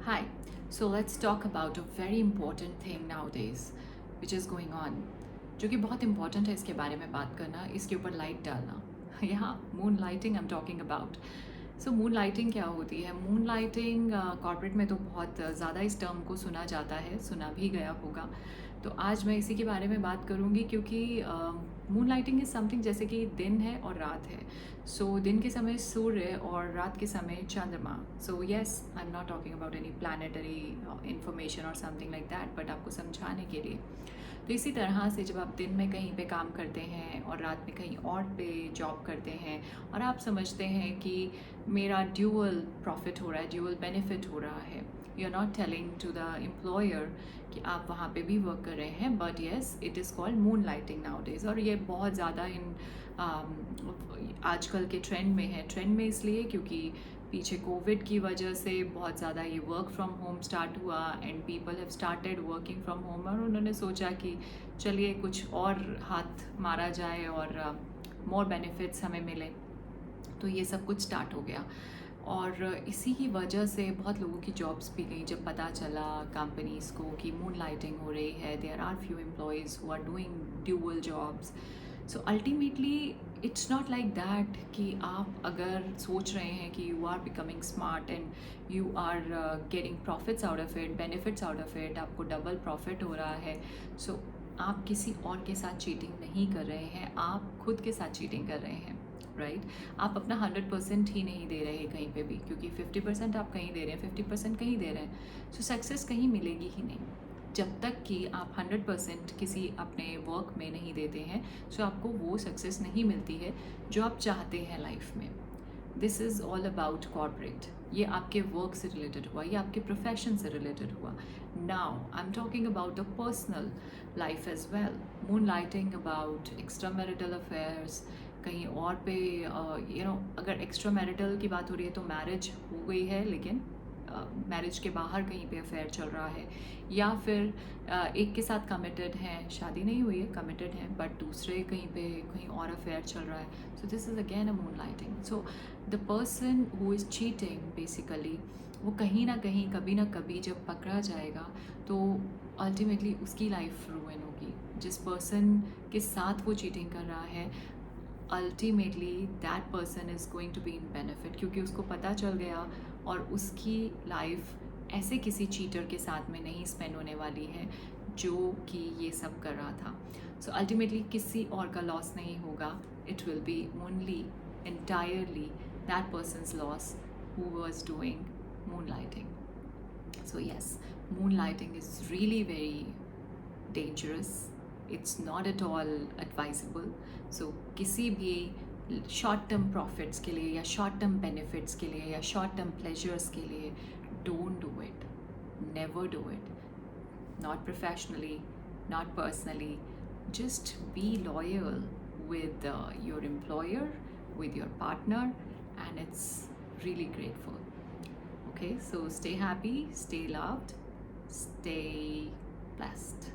Hi, so let's talk about a very important thing nowadays which is going on, जो कि बहुत important है इसके बारे में बात करना, इसके ऊपर लाइट डालना. यहाँ moon lighting I am talking about. So moon lighting क्या होती है? मून लाइटिंग कॉर्पोरेट में तो बहुत ज़्यादा इस टर्म को सुना जाता है, सुना भी गया होगा. तो आज मैं इसी के बारे में बात करूँगी क्योंकि मून लाइटिंग इज़ समथिंग जैसे कि दिन है और रात है. सो दिन के समय सूर्य और रात के समय चंद्रमा. So yes, I am not talking about any planetary information और समथिंग लाइक दैट, बट आपको समझाने के लिए. तो इसी तरह से जब आप दिन में कहीं पे काम करते हैं और रात में कहीं और पे जॉब करते हैं और आप समझते हैं कि मेरा ड्यूअल प्रॉफिट हो रहा है, ड्यूअल बेनिफिट हो रहा है, you are not telling to the employer कि आप वहाँ पे भी वर्क कर रहे हैं, but yes it is called moonlighting nowadays. और ये बहुत ज़्यादा इन आजकल के ट्रेंड में है. ट्रेंड में इसलिए क्योंकि पीछे कोविड की वजह से बहुत ज़्यादा ये वर्क फ्रॉम होम स्टार्ट हुआ and people have started working from home, और उन्होंने सोचा कि चलिए कुछ और हाथ मारा जाए और मोर बेनिफिट्स हमें मिले. तो ये सब कुछ स्टार्ट हो गया और इसी की वजह से बहुत लोगों की जॉब्स भी गई जब पता चला कंपनीज़ को कि मून लाइटिंग हो रही है. There are few employees who are doing dual jobs. So ultimately it's not like that कि आप अगर सोच रहे हैं कि you are becoming smart and you are getting profits out of it, benefits out of it, आपको double profit हो रहा है. सो आप किसी और के साथ चीटिंग नहीं कर रहे हैं, आप खुद के साथ चीटिंग कर रहे हैं. राइट आप अपना 100% ही नहीं दे रहे हैं कहीं पे भी, क्योंकि 50% आप कहीं दे रहे हैं, 50% कहीं दे रहे हैं. सो सक्सेस कहीं मिलेगी ही नहीं जब तक कि आप 100% किसी अपने वर्क में नहीं देते हैं. सो आपको वो सक्सेस नहीं मिलती है जो आप चाहते हैं लाइफ में. This is all about corporate. ये आपके वर्क से रिलेटेड हुआ, ये आपके प्रोफेशन से रिलेटेड हुआ. Now I am talking about the personal life as well. Moonlighting about extra marital affairs, कहीं और पे अगर एक्स्ट्रा मैरिटल की बात हो रही है तो मैरिज हो गई है लेकिन मैरिज के बाहर कहीं पे अफेयर चल रहा है, या फिर एक के साथ कमिटेड हैं, शादी नहीं हुई है, कमिटेड हैं, बट दूसरे कहीं पे कहीं और अफेयर चल रहा है. So this is again a moon lighting. So the person who is cheating basically वो कहीं ना कहीं कभी ना कभी जब पकड़ा जाएगा तो अल्टीमेटली उसकी लाइफ रूइन होगी. जिस पर्सन के साथ वो चीटिंग कर रहा है ultimately that person is going to be in benefit, क्योंकि उसको पता चल गया और उसकी लाइफ ऐसे किसी चीटर के साथ में नहीं स्पेंड होने वाली है जो कि ये सब कर रहा था. सो अल्टीमेटली किसी और का लॉस नहीं होगा. It will be only entirely that person's loss who was doing moonlighting. So yes, moonlighting is really very dangerous. It's not at all advisable. So किसी भी शॉर्ट टर्म प्रॉफिट्स के लिए या शॉर्ट टर्म बेनिफिट्स के लिए या short term pleasures के लिए don't do it. Never do it. Not professionally, not personally. Just be loyal with your employer, with your partner, and it's really grateful. Okay, so stay happy, stay loved, stay blessed.